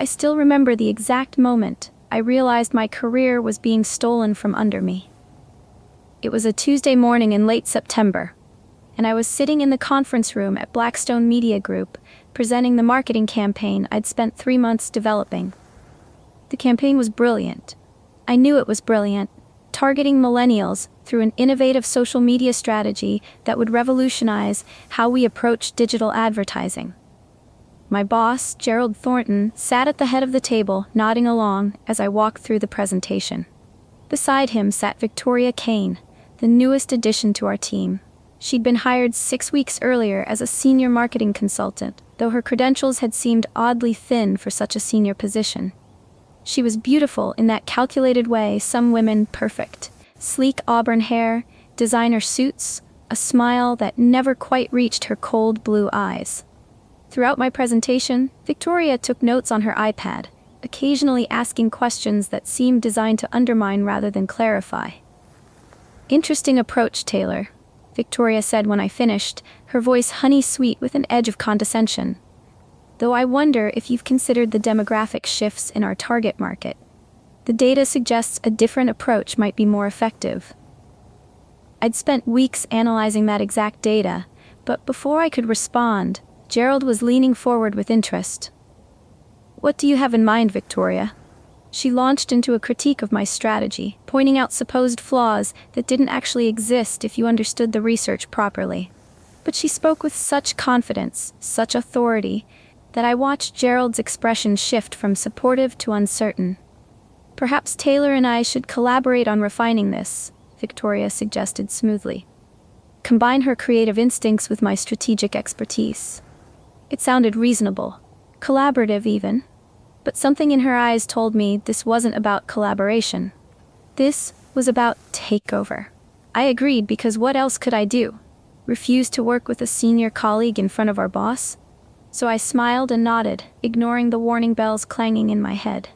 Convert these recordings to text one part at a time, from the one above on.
I still remember the exact moment I realized my career was being stolen from under me. It was a Tuesday morning in late September, and I was sitting in the conference room at Blackstone Media Group, presenting the marketing campaign I'd spent 3 months developing. The campaign was brilliant. I knew it was brilliant, targeting millennials through an innovative social media strategy that would revolutionize how we approach digital advertising. My boss, Gerald Thornton, sat at the head of the table, nodding along as I walked through the presentation. Beside him sat Victoria Kane, the newest addition to our team. She'd been hired 6 weeks earlier as a senior marketing consultant, though her credentials had seemed oddly thin for such a senior position. She was beautiful in that calculated way some women perfect. Sleek auburn hair, designer suits, a smile that never quite reached her cold blue eyes. Throughout my presentation, Victoria took notes on her iPad, occasionally asking questions that seemed designed to undermine rather than clarify. "Interesting approach, Taylor," Victoria said when I finished, her voice honey-sweet with an edge of condescension. "Though I wonder if you've considered the demographic shifts in our target market. The data suggests a different approach might be more effective." I'd spent weeks analyzing that exact data, but before I could respond, Gerald was leaning forward with interest. "What do you have in mind, Victoria?" She launched into a critique of my strategy, pointing out supposed flaws that didn't actually exist if you understood the research properly. But she spoke with such confidence, such authority, that I watched Gerald's expression shift from supportive to uncertain. "Perhaps Taylor and I should collaborate on refining this," Victoria suggested smoothly. "Combine her creative instincts with my strategic expertise." It sounded reasonable, collaborative even, but something in her eyes told me this wasn't about collaboration. This was about takeover. I agreed because what else could I do? Refuse to work with a senior colleague in front of our boss? So I smiled and nodded, ignoring the warning bells clanging in my head.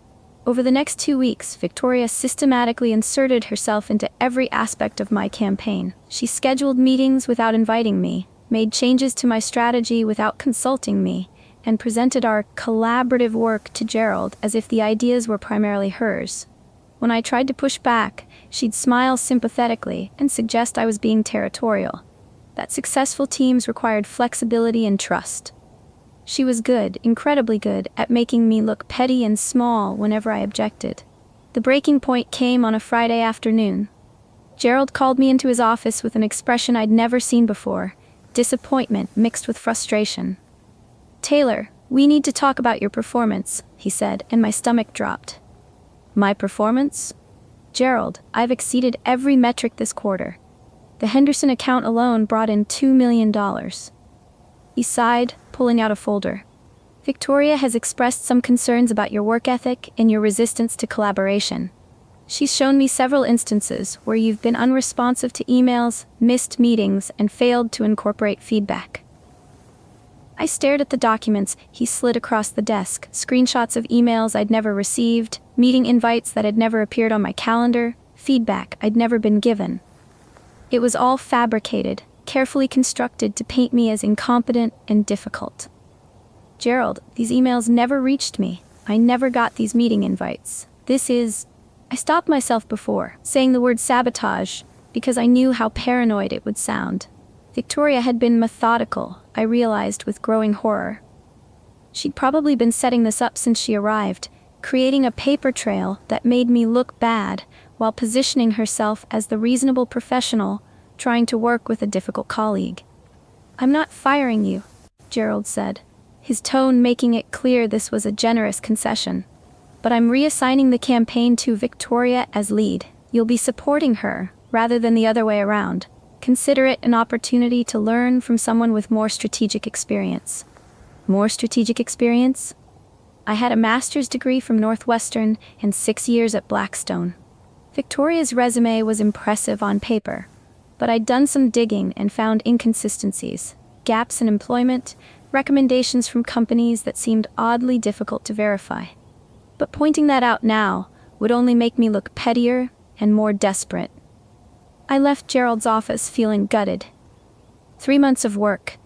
Over the next 2 weeks, Victoria systematically inserted herself into every aspect of my campaign. She scheduled meetings without inviting me, made changes to my strategy without consulting me, and presented our collaborative work to Gerald as if the ideas were primarily hers. When I tried to push back, she'd smile sympathetically and suggest I was being territorial. That successful teams required flexibility and trust. She was good, incredibly good, at making me look petty and small whenever I objected. The breaking point came on a Friday afternoon. Gerald called me into his office with an expression I'd never seen before, disappointment mixed with frustration. "Taylor, we need to talk about your performance," he said, and my stomach dropped. "My performance?" "Gerald, I've exceeded every metric this quarter. The Henderson account alone brought in $2 million. He sighed, pulling out a folder. "Victoria has expressed some concerns about your work ethic and your resistance to collaboration. She's shown me several instances where you've been unresponsive to emails, missed meetings, and failed to incorporate feedback." I stared at the documents he slid across the desk, screenshots of emails I'd never received, meeting invites that had never appeared on my calendar, feedback I'd never been given. It was all fabricated, carefully constructed to paint me as incompetent and difficult. "Gerald, these emails never reached me. I never got these meeting invites. I stopped myself before saying the word sabotage because I knew how paranoid it would sound. Victoria had been methodical, I realized with growing horror. She'd probably been setting this up since she arrived, creating a paper trail that made me look bad while positioning herself as the reasonable professional trying to work with a difficult colleague. "I'm not firing you," Gerald said, his tone making it clear this was a generous concession. "But I'm reassigning the campaign to Victoria as lead. You'll be supporting her, rather than the other way around. Consider it an opportunity to learn from someone with more strategic experience." "More strategic experience?" I had a master's degree from Northwestern and 6 years at Blackstone. Victoria's resume was impressive on paper, but I'd done some digging and found inconsistencies, gaps in employment, recommendations from companies that seemed oddly difficult to verify. But pointing that out now would only make me look pettier and more desperate. I left Gerald's office feeling gutted. 3 months of work,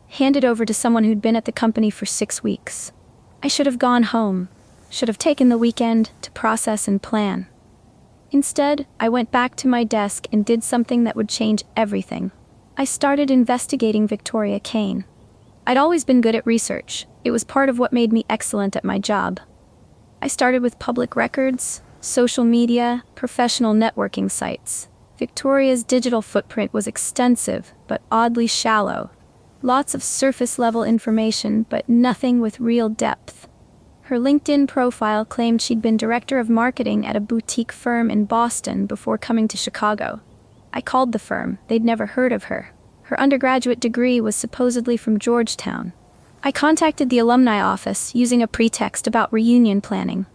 handed over to someone who'd been at the company for 6 weeks. I should have gone home, Should have taken the weekend to process and plan. Instead, I went back to my desk and did something that would change everything. I started investigating Victoria Kane. I'd always been good at research. It was part of what made me excellent at my job. I started with public records, social media, professional networking sites. Victoria's digital footprint was extensive, but oddly shallow. Lots of surface-level information, but nothing with real depth. Her LinkedIn profile claimed she'd been director of marketing at a boutique firm in Boston before coming to Chicago. I called the firm. They'd never heard of her. Her undergraduate degree was supposedly from Georgetown. I contacted the alumni office using a pretext about reunion planning.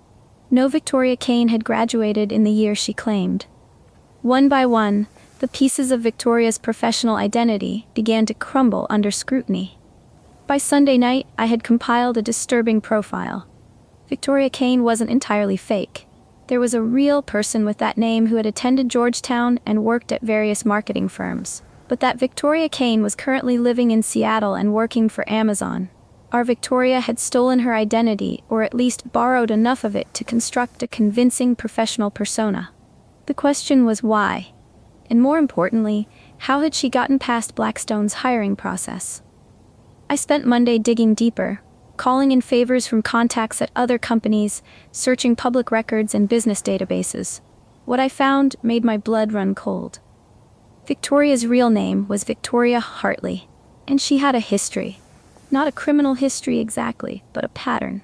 No Victoria Kane had graduated in the year she claimed. One by one, the pieces of Victoria's professional identity began to crumble under scrutiny. By Sunday night, I had compiled a disturbing profile. Victoria Kane wasn't entirely fake. There was a real person with that name who had attended Georgetown and worked at various marketing firms. But that Victoria Kane was currently living in Seattle and working for Amazon. Our Victoria had stolen her identity, or at least borrowed enough of it to construct a convincing professional persona. The question was why? And more importantly, how had she gotten past Blackstone's hiring process? I spent Monday digging deeper, calling in favors from contacts at other companies, searching public records and business databases. What I found made my blood run cold. Victoria's real name was Victoria Hartley, and she had a history. Not a criminal history exactly, but a pattern.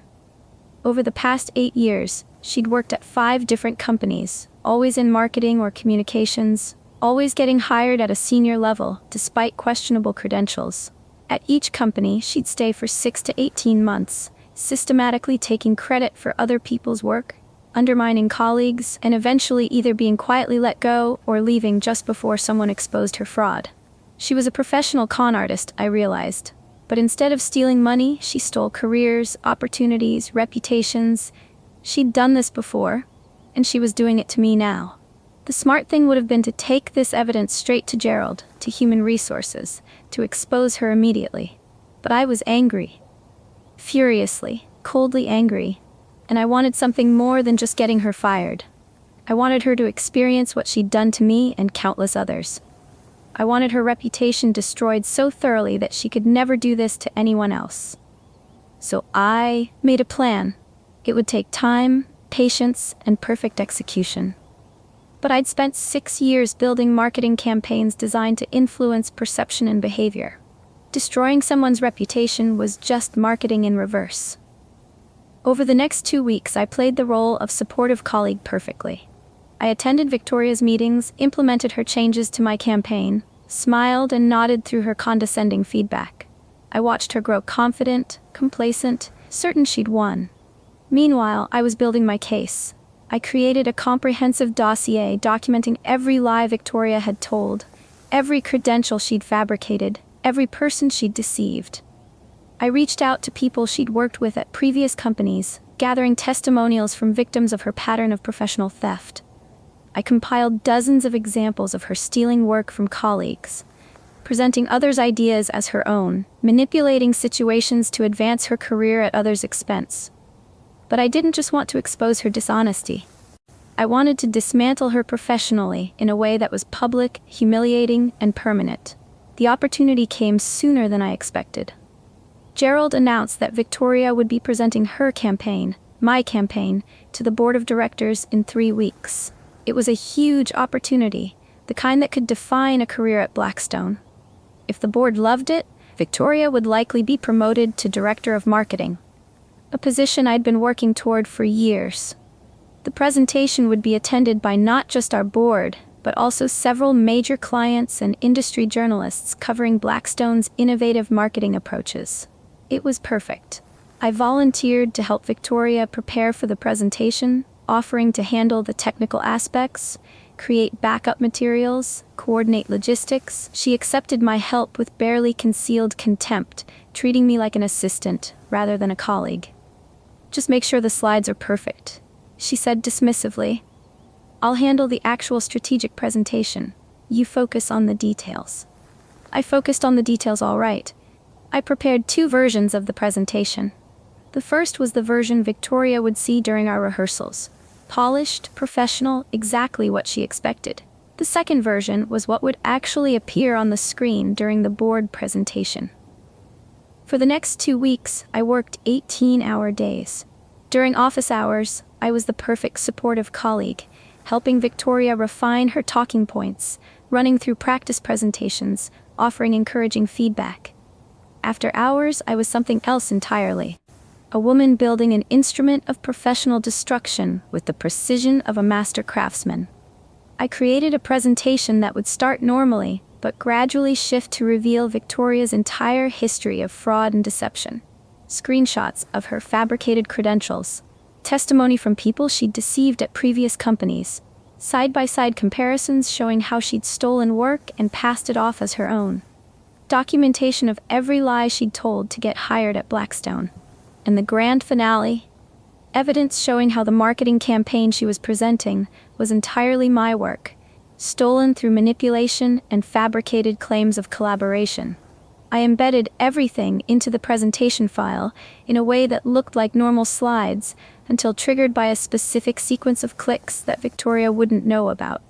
Over the past 8 years, she'd worked at 5 different companies, always in marketing or communications, always getting hired at a senior level, despite questionable credentials. At each company, she'd stay for 6 to 18 months, systematically taking credit for other people's work, undermining colleagues, and eventually either being quietly let go or leaving just before someone exposed her fraud. She was a professional con artist, I realized. But instead of stealing money, she stole careers, opportunities, reputations. She'd done this before, and she was doing it to me now. The smart thing would have been to take this evidence straight to Gerald, to Human Resources, to expose her immediately. But I was angry. Furiously, coldly angry. And I wanted something more than just getting her fired. I wanted her to experience what she'd done to me and countless others. I wanted her reputation destroyed so thoroughly that she could never do this to anyone else. So I made a plan. It would take time, patience, and perfect execution. But I'd spent 6 years building marketing campaigns designed to influence perception and behavior. Destroying someone's reputation was just marketing in reverse. Over the next 2 weeks, I played the role of supportive colleague perfectly. I attended Victoria's meetings, implemented her changes to my campaign, smiled and nodded through her condescending feedback. I watched her grow confident, complacent, certain she'd won. Meanwhile, I was building my case. I created a comprehensive dossier documenting every lie Victoria had told, every credential she'd fabricated, every person she'd deceived. I reached out to people she'd worked with at previous companies, gathering testimonials from victims of her pattern of professional theft. I compiled dozens of examples of her stealing work from colleagues, presenting others' ideas as her own, manipulating situations to advance her career at others' expense. But I didn't just want to expose her dishonesty. I wanted to dismantle her professionally in a way that was public, humiliating, and permanent. The opportunity came sooner than I expected. Gerald announced that Victoria would be presenting her campaign, my campaign, to the board of directors in 3 weeks. It was a huge opportunity, the kind that could define a career at Blackstone. If the board loved it, Victoria would likely be promoted to director of marketing, a position I'd been working toward for years. The presentation would be attended by not just our board, but also several major clients and industry journalists covering Blackstone's innovative marketing approaches. It was perfect. I volunteered to help Victoria prepare for the presentation, offering to handle the technical aspects, create backup materials, coordinate logistics. She accepted my help with barely concealed contempt, treating me like an assistant rather than a colleague. "Just make sure the slides are perfect," she said dismissively. "I'll handle the actual strategic presentation. You focus on the details." I focused on the details all right. I prepared 2 versions of the presentation. The first was the version Victoria would see during our rehearsals. Polished, professional, exactly what she expected. The second version was what would actually appear on the screen during the board presentation. For the next 2 weeks, I worked 18-hour days. During office hours, I was the perfect supportive colleague, helping Victoria refine her talking points, running through practice presentations, offering encouraging feedback. After hours, I was something else entirely. A woman building an instrument of professional destruction with the precision of a master craftsman. I created a presentation that would start normally, but gradually shift to reveal Victoria's entire history of fraud and deception. Screenshots of her fabricated credentials, testimony from people she'd deceived at previous companies, side-by-side comparisons showing how she'd stolen work and passed it off as her own. Documentation of every lie she'd told to get hired at Blackstone. And the grand finale, evidence showing how the marketing campaign she was presenting was entirely my work, stolen through manipulation and fabricated claims of collaboration. I embedded everything into the presentation file in a way that looked like normal slides until triggered by a specific sequence of clicks that Victoria wouldn't know about.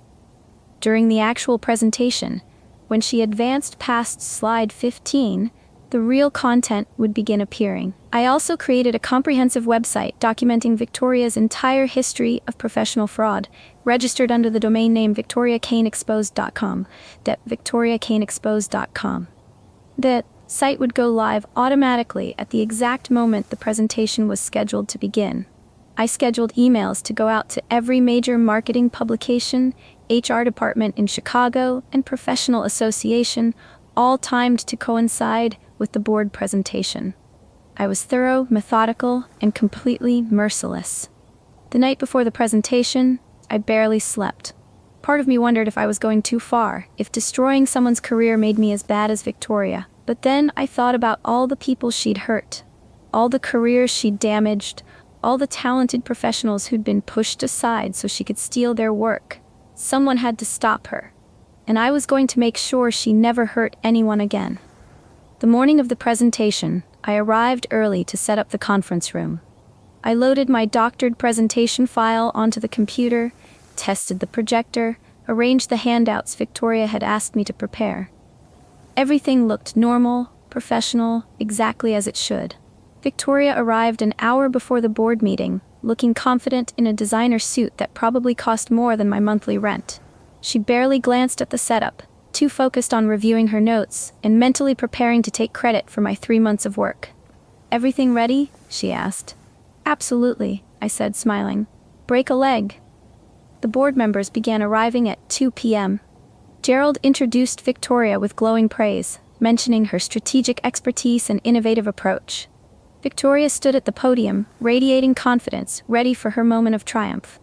During the actual presentation, when she advanced past slide 15, the real content would begin appearing. I also created a comprehensive website documenting Victoria's entire history of professional fraud, registered under the domain name victoriacaneexposed.com, victoriacaneexposed.com. The site would go live automatically at the exact moment the presentation was scheduled to begin. I scheduled emails to go out to every major marketing publication, HR department in Chicago, and professional association, all timed to coincide with the board presentation. I was thorough, methodical, and completely merciless. The night before the presentation, I barely slept. Part of me wondered if I was going too far, if destroying someone's career made me as bad as Victoria. But then I thought about all the people she'd hurt, all the careers she'd damaged, all the talented professionals who'd been pushed aside so she could steal their work. Someone had to stop her, and I was going to make sure she never hurt anyone again. The morning of the presentation, I arrived early to set up the conference room. I loaded my doctored presentation file onto the computer, tested the projector, arranged the handouts Victoria had asked me to prepare. Everything looked normal, professional, exactly as it should. Victoria arrived an hour before the board meeting, looking confident in a designer suit that probably cost more than my monthly rent. She barely glanced at the setup, too focused on reviewing her notes and mentally preparing to take credit for my 3 months of work. "Everything ready?" she asked. "Absolutely," I said, smiling. "Break a leg." The board members began arriving at 2 p.m. Gerald introduced Victoria with glowing praise, mentioning her strategic expertise and innovative approach. Victoria stood at the podium, radiating confidence, ready for her moment of triumph.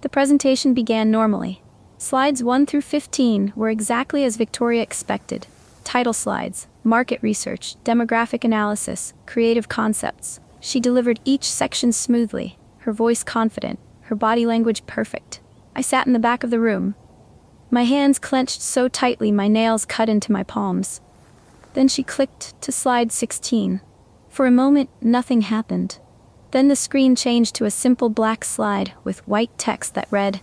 The presentation began normally. Slides 1 through 15 were exactly as Victoria expected. Title slides, market research, demographic analysis, creative concepts. She delivered each section smoothly, her voice confident, her body language perfect. I sat in the back of the room. My hands clenched so tightly my nails cut into my palms. Then she clicked to slide 16. For a moment, nothing happened. Then the screen changed to a simple black slide with white text that read,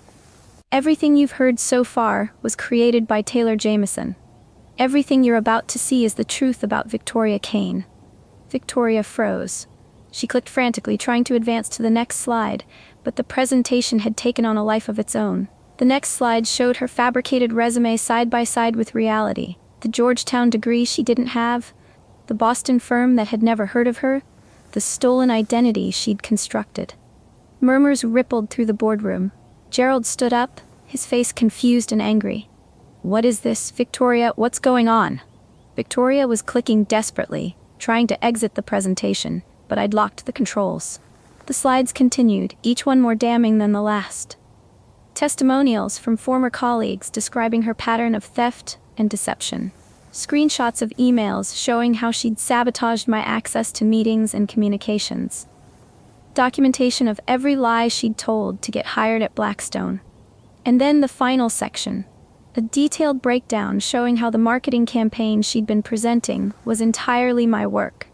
"Everything you've heard so far was created by Taylor Jameson. Everything you're about to see is the truth about Victoria Kane." Victoria froze. She clicked frantically, trying to advance to the next slide, but the presentation had taken on a life of its own. The next slide showed her fabricated resume side by side with reality. The Georgetown degree she didn't have, the Boston firm that had never heard of her, the stolen identity she'd constructed. Murmurs rippled through the boardroom. Gerald stood up, his face confused and angry. "What is this, Victoria? What's going on?" Victoria was clicking desperately, trying to exit the presentation, but I'd locked the controls. The slides continued, each one more damning than the last. Testimonials from former colleagues describing her pattern of theft and deception. Screenshots of emails showing how she'd sabotaged my access to meetings and communications. Documentation of every lie she'd told to get hired at Blackstone. And then the final section, a detailed breakdown showing how the marketing campaign she'd been presenting was entirely my work.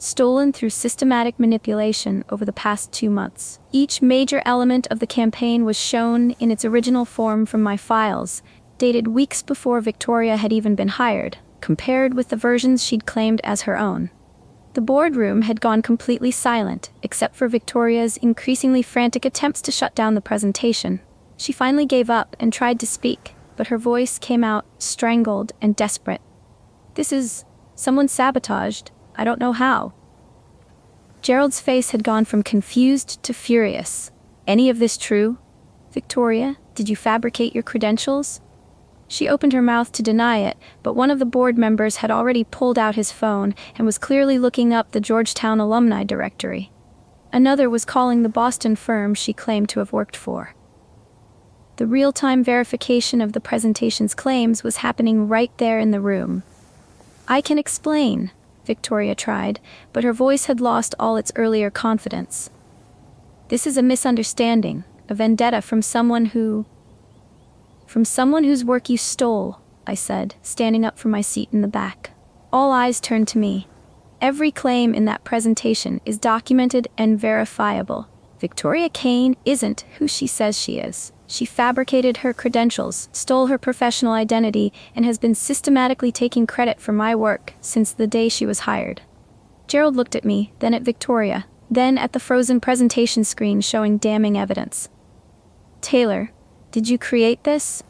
stolen through systematic manipulation over the past 2 months. Each major element of the campaign was shown in its original form from my files, dated weeks before Victoria had even been hired, compared with the versions she'd claimed as her own. The boardroom had gone completely silent, except for Victoria's increasingly frantic attempts to shut down the presentation. She finally gave up and tried to speak, but her voice came out strangled and desperate. "This is... someone sabotaged. I don't know how." Gerald's face had gone from confused to furious. "Any of this true? Victoria, did you fabricate your credentials?" She opened her mouth to deny it, but one of the board members had already pulled out his phone and was clearly looking up the Georgetown alumni directory. Another was calling the Boston firm she claimed to have worked for. The real-time verification of the presentation's claims was happening right there in the room. "I can explain," Victoria tried, but her voice had lost all its earlier confidence. "This is a misunderstanding, a vendetta from someone whose work you stole," I said, standing up from my seat in the back. All eyes turned to me. "Every claim in that presentation is documented and verifiable. Victoria Kane isn't who she says she is. She fabricated her credentials, stole her professional identity, and has been systematically taking credit for my work since the day she was hired." Gerald looked at me, then at Victoria, then at the frozen presentation screen showing damning evidence. "Taylor, did you create this?"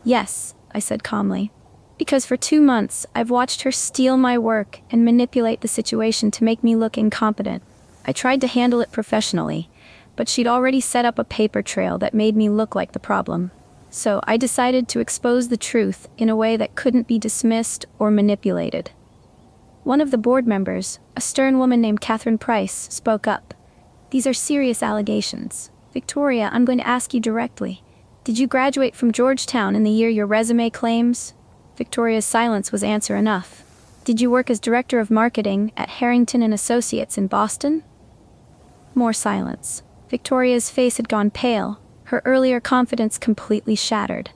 "Yes," I said calmly. "Because for 2 months, I've watched her steal my work and manipulate the situation to make me look incompetent. I tried to handle it professionally, but she'd already set up a paper trail that made me look like the problem. So I decided to expose the truth in a way that couldn't be dismissed or manipulated." One of the board members, a stern woman named Catherine Price, spoke up. "These are serious allegations. Victoria, I'm going to ask you directly. Did you graduate from Georgetown in the year your resume claims?" Victoria's silence was answer enough. "Did you work as director of marketing at Harrington and Associates in Boston?" More silence. Victoria's face had gone pale, her earlier confidence completely shattered.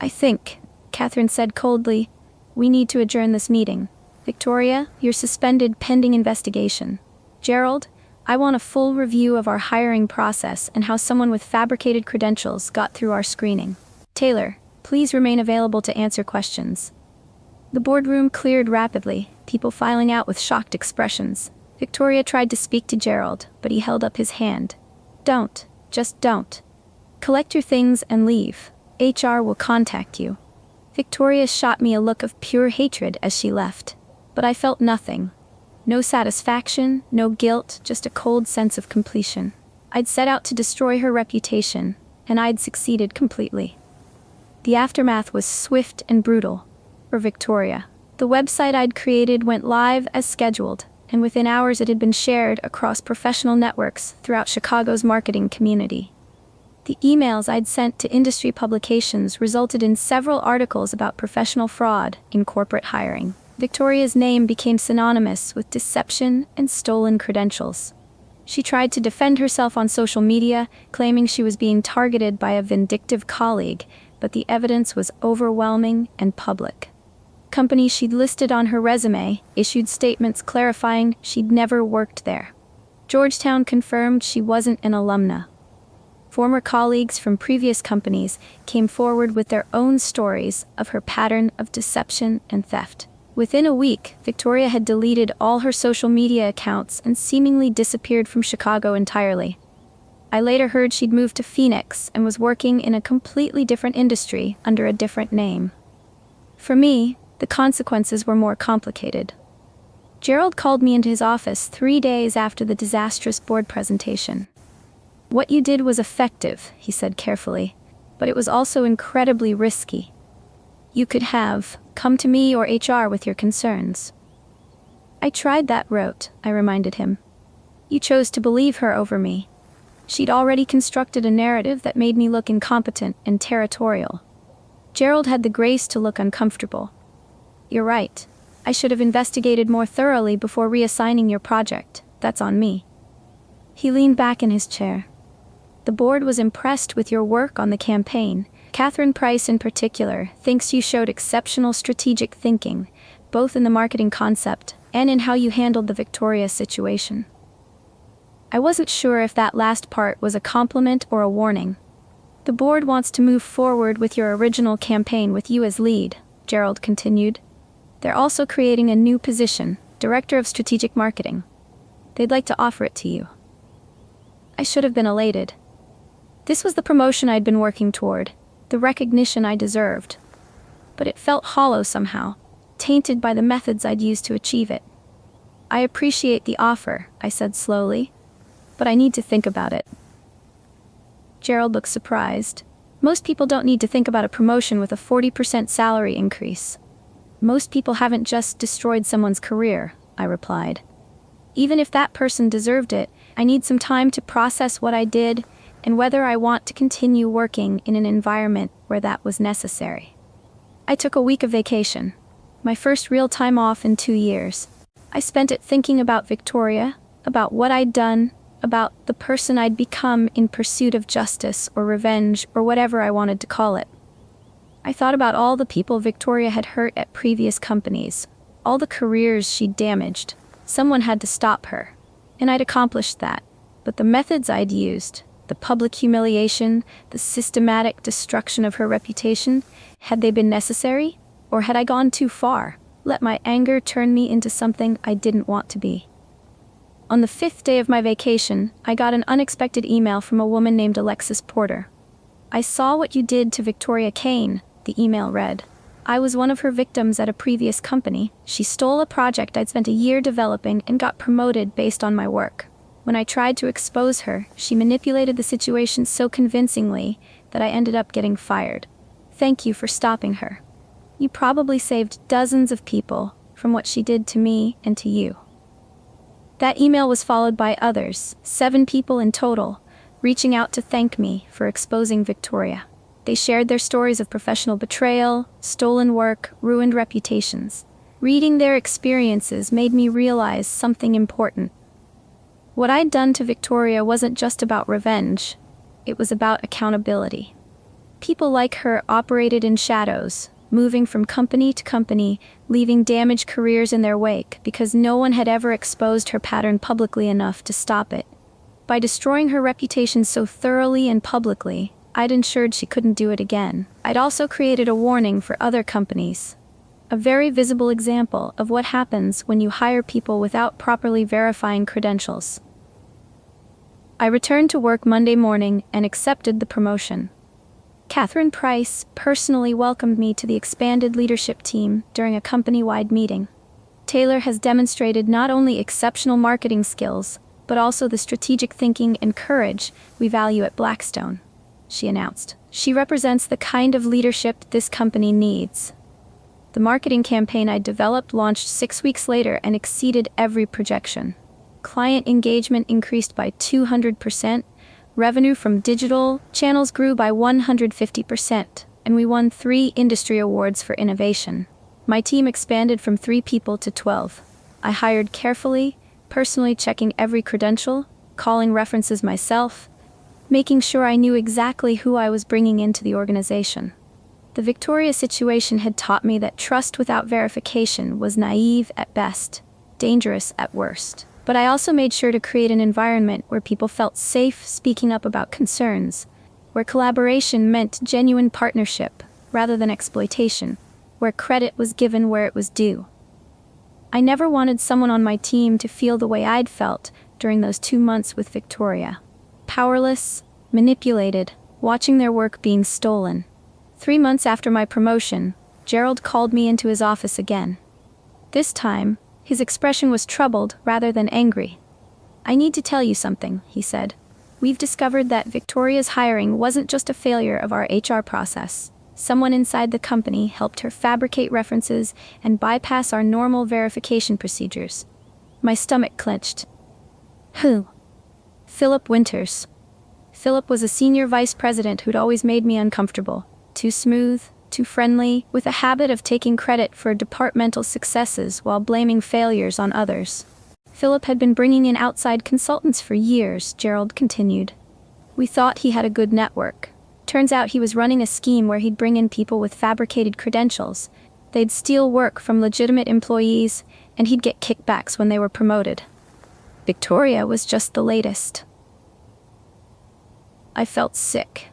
"I think," Catherine said coldly, "we need to adjourn this meeting. Victoria, you're suspended pending investigation. Gerald, I want a full review of our hiring process and how someone with fabricated credentials got through our screening. Taylor, please remain available to answer questions." The boardroom cleared rapidly, people filing out with shocked expressions. Victoria tried to speak to Gerald, but he held up his hand. "Don't. Just don't. Collect your things and leave. HR will contact you." Victoria shot me a look of pure hatred as she left. But I felt nothing. No satisfaction, no guilt, just a cold sense of completion. I'd set out to destroy her reputation, and I'd succeeded completely. The aftermath was swift and brutal. For Victoria, the website I'd created went live as scheduled, and within hours it had been shared across professional networks throughout Chicago's marketing community. The emails I'd sent to industry publications resulted in several articles about professional fraud in corporate hiring. Victoria's name became synonymous with deception and stolen credentials. She tried to defend herself on social media, claiming she was being targeted by a vindictive colleague, but the evidence was overwhelming and public. Companies she'd listed on her resume issued statements clarifying she'd never worked there. Georgetown confirmed she wasn't an alumna. Former colleagues from previous companies came forward with their own stories of her pattern of deception and theft. Within a week, Victoria had deleted all her social media accounts and seemingly disappeared from Chicago entirely. I later heard she'd moved to Phoenix and was working in a completely different industry under a different name. For me, the consequences were more complicated. Gerald called me into his office 3 days after the disastrous board presentation. "What you did was effective," he said carefully, "but it was also incredibly risky. You could have come to me or HR with your concerns." "I tried that route," I reminded him. "You chose to believe her over me. She'd already constructed a narrative that made me look incompetent and territorial." Gerald had the grace to look uncomfortable. "You're right. I should have investigated more thoroughly before reassigning your project. That's on me." He leaned back in his chair. "The board was impressed with your work on the campaign. Catherine Price in particular thinks you showed exceptional strategic thinking, both in the marketing concept and in how you handled the Victoria situation. I wasn't sure if that last part was a compliment or a warning. The board wants to move forward with your original campaign with you as lead, Gerald continued. They're also creating a new position, Director of Strategic Marketing. They'd like to offer it to you. I should have been elated. This was the promotion I'd been working toward, the recognition I deserved. But it felt hollow somehow, tainted by the methods I'd used to achieve it. I appreciate the offer, I said slowly, but I need to think about it. Gerald looked surprised. Most people don't need to think about a promotion with a 40% salary increase. Most people haven't just destroyed someone's career, I replied. Even if that person deserved it, I need some time to process what I did and whether I want to continue working in an environment where that was necessary. I took a week of vacation, my first real time off in 2 years. I spent it thinking about Victoria, about what I'd done, about the person I'd become in pursuit of justice or revenge or whatever I wanted to call it. I thought about all the people Victoria had hurt at previous companies, all the careers she'd damaged. Someone had to stop her, and I'd accomplished that. But the methods I'd used, the public humiliation, the systematic destruction of her reputation, had they been necessary? Or had I gone too far, let my anger turn me into something I didn't want to be? On the 5th day of my vacation, I got an unexpected email from a woman named Alexis Porter. I saw what you did to Victoria Kane, the email read. I was one of her victims at a previous company. She stole a project I'd spent a year developing and got promoted based on my work. When I tried to expose her, she manipulated the situation so convincingly that I ended up getting fired. Thank you for stopping her. You probably saved dozens of people from what she did to me and to you. That email was followed by others, 7 people in total, reaching out to thank me for exposing Victoria. They shared their stories of professional betrayal, stolen work, ruined reputations. Reading their experiences made me realize something important. What I'd done to Victoria wasn't just about revenge, it was about accountability. People like her operated in shadows, moving from company to company, leaving damaged careers in their wake because no one had ever exposed her pattern publicly enough to stop it. By destroying her reputation so thoroughly and publicly, I'd ensured she couldn't do it again. I'd also created a warning for other companies. A very visible example of what happens when you hire people without properly verifying credentials. I returned to work Monday morning and accepted the promotion. Catherine Price personally welcomed me to the expanded leadership team during a company-wide meeting. Taylor has demonstrated not only exceptional marketing skills, but also the strategic thinking and courage we value at Blackstone, she announced. She represents the kind of leadership this company needs. The marketing campaign I developed launched 6 weeks later and exceeded every projection. Client engagement increased by 200%, revenue from digital channels grew by 150%, and we won 3 industry awards for innovation. My team expanded from 3 people to 12. I hired carefully, personally checking every credential, calling references myself, making sure I knew exactly who I was bringing into the organization. The Victoria situation had taught me that trust without verification was naive at best, dangerous at worst. But I also made sure to create an environment where people felt safe speaking up about concerns, where collaboration meant genuine partnership rather than exploitation, where credit was given where it was due. I never wanted someone on my team to feel the way I'd felt during those 2 months with Victoria. Powerless, manipulated, watching their work being stolen. 3 months after my promotion, Gerald called me into his office again. This time, his expression was troubled rather than angry. I need to tell you something, he said. We've discovered that Victoria's hiring wasn't just a failure of our HR process. Someone inside the company helped her fabricate references and bypass our normal verification procedures. My stomach clenched. Who? Philip Winters. Philip was a senior vice president who'd always made me uncomfortable. Too smooth, too friendly, with a habit of taking credit for departmental successes while blaming failures on others. Philip had been bringing in outside consultants for years, Gerald continued. We thought he had a good network. Turns out he was running a scheme where he'd bring in people with fabricated credentials. They'd steal work from legitimate employees and he'd get kickbacks when they were promoted. Victoria was just the latest. I felt sick.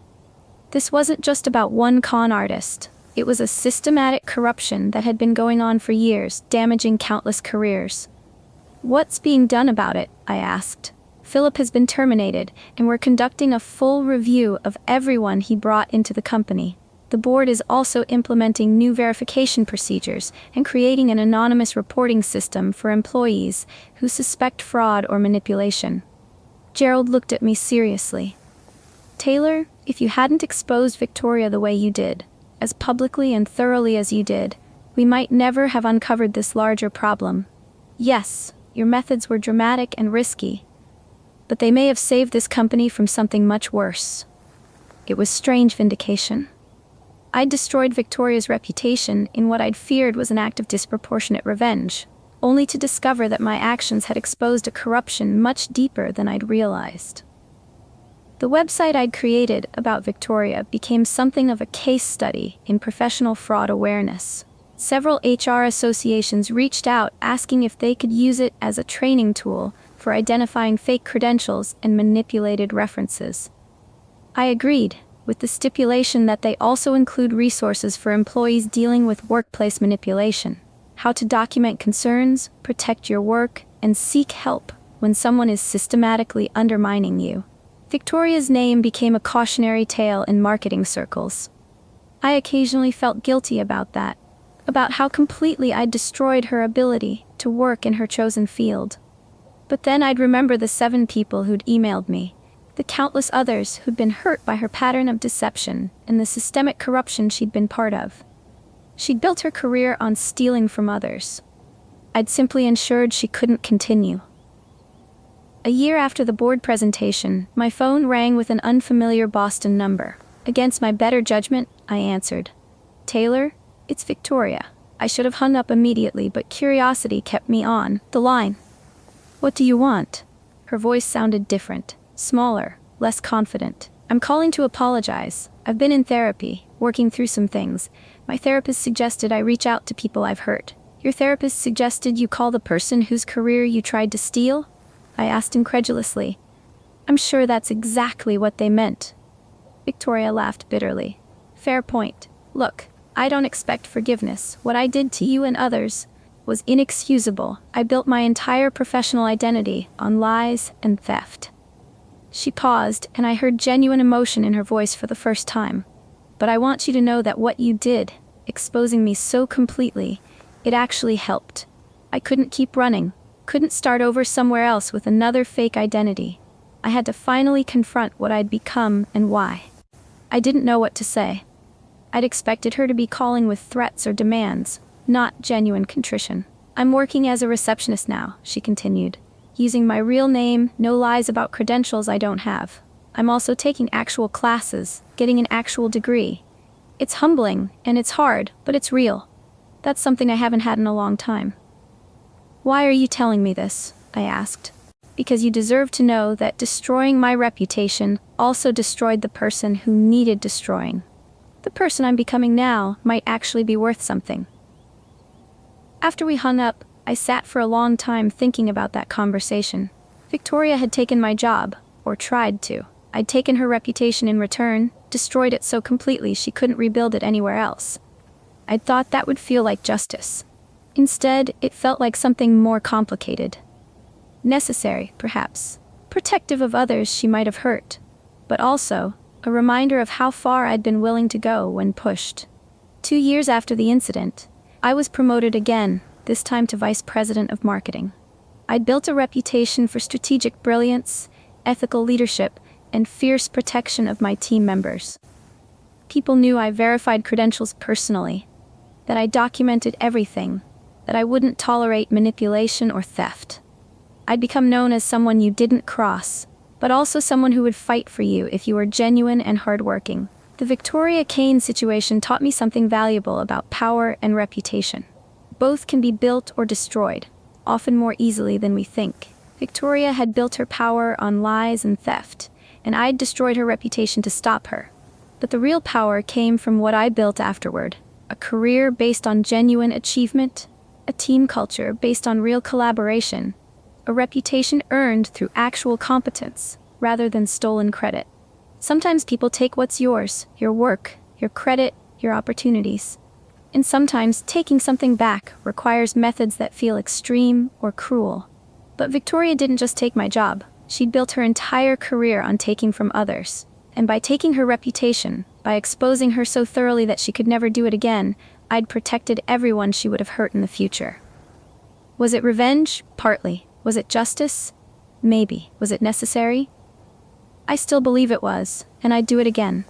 This wasn't just about one con artist. It was a systematic corruption that had been going on for years, damaging countless careers. "What's being done about it?" I asked. "Philip has been terminated, and we're conducting a full review of everyone he brought into the company. The board is also implementing new verification procedures and creating an anonymous reporting system for employees who suspect fraud or manipulation." Gerald looked at me seriously. "Taylor, if you hadn't exposed Victoria the way you did, as publicly and thoroughly as you did, we might never have uncovered this larger problem. Yes, your methods were dramatic and risky, but they may have saved this company from something much worse." It was strange vindication. I'd destroyed Victoria's reputation in what I'd feared was an act of disproportionate revenge, only to discover that my actions had exposed a corruption much deeper than I'd realized. The website I'd created about Victoria became something of a case study in professional fraud awareness. Several HR associations reached out asking if they could use it as a training tool for identifying fake credentials and manipulated references. I agreed, with the stipulation that they also include resources for employees dealing with workplace manipulation, how to document concerns, protect your work, and seek help when someone is systematically undermining you. Victoria's name became a cautionary tale in marketing circles. I occasionally felt guilty about that, about how completely I'd destroyed her ability to work in her chosen field. But then I'd remember the 7 people who'd emailed me, the countless others who'd been hurt by her pattern of deception and the systemic corruption she'd been part of. She'd built her career on stealing from others. I'd simply ensured she couldn't continue. A year after the board presentation, my phone rang with an unfamiliar Boston number. Against my better judgment, I answered. "Taylor, it's Victoria." I should have hung up immediately, but curiosity kept me on the line. "What do you want?" Her voice sounded different. Smaller, less confident. "I'm calling to apologize. I've been in therapy, working through some things. My therapist suggested I reach out to people I've hurt." "Your therapist suggested you call the person whose career you tried to steal?" I asked incredulously. "I'm sure that's exactly what they meant." Victoria laughed bitterly. "Fair point. Look, I don't expect forgiveness. What I did to you and others was inexcusable. I built my entire professional identity on lies and theft." She paused, and I heard genuine emotion in her voice for the first time. "But I want you to know that what you did, exposing me so completely, it actually helped. I couldn't keep running, couldn't start over somewhere else with another fake identity. I had to finally confront what I'd become and why." I didn't know what to say. I'd expected her to be calling with threats or demands, not genuine contrition. "I'm working as a receptionist now," she continued. "Using my real name, no lies about credentials I don't have. I'm also taking actual classes, getting an actual degree. It's humbling, and it's hard, but it's real. That's something I haven't had in a long time." "Why are you telling me this?" I asked. "Because you deserve to know that destroying my reputation also destroyed the person who needed destroying. The person I'm becoming now might actually be worth something." After we hung up, I sat for a long time thinking about that conversation. Victoria had taken my job, or tried to. I'd taken her reputation in return, destroyed it so completely she couldn't rebuild it anywhere else. I'd thought that would feel like justice. Instead, it felt like something more complicated. Necessary, perhaps. Protective of others she might have hurt. But also, a reminder of how far I'd been willing to go when pushed. 2 years after the incident, I was promoted again, this time to Vice President of Marketing. I'd built a reputation for strategic brilliance, ethical leadership, and fierce protection of my team members. People knew I verified credentials personally, that I documented everything, that I wouldn't tolerate manipulation or theft. I'd become known as someone you didn't cross, but also someone who would fight for you if you were genuine and hardworking. The Victoria Kane situation taught me something valuable about power and reputation. Both can be built or destroyed, often more easily than we think. Victoria had built her power on lies and theft, and I'd destroyed her reputation to stop her. But the real power came from what I built afterward, a career based on genuine achievement, a team culture based on real collaboration, a reputation earned through actual competence rather than stolen credit. Sometimes people take what's yours, your work, your credit, your opportunities. And sometimes taking something back requires methods that feel extreme or cruel. But Victoria didn't just take my job. She'd built her entire career on taking from others. And by taking her reputation, by exposing her so thoroughly that she could never do it again, I'd protected everyone she would have hurt in the future. Was it revenge? Partly. Was it justice? Maybe. Was it necessary? I still believe it was, and I'd do it again.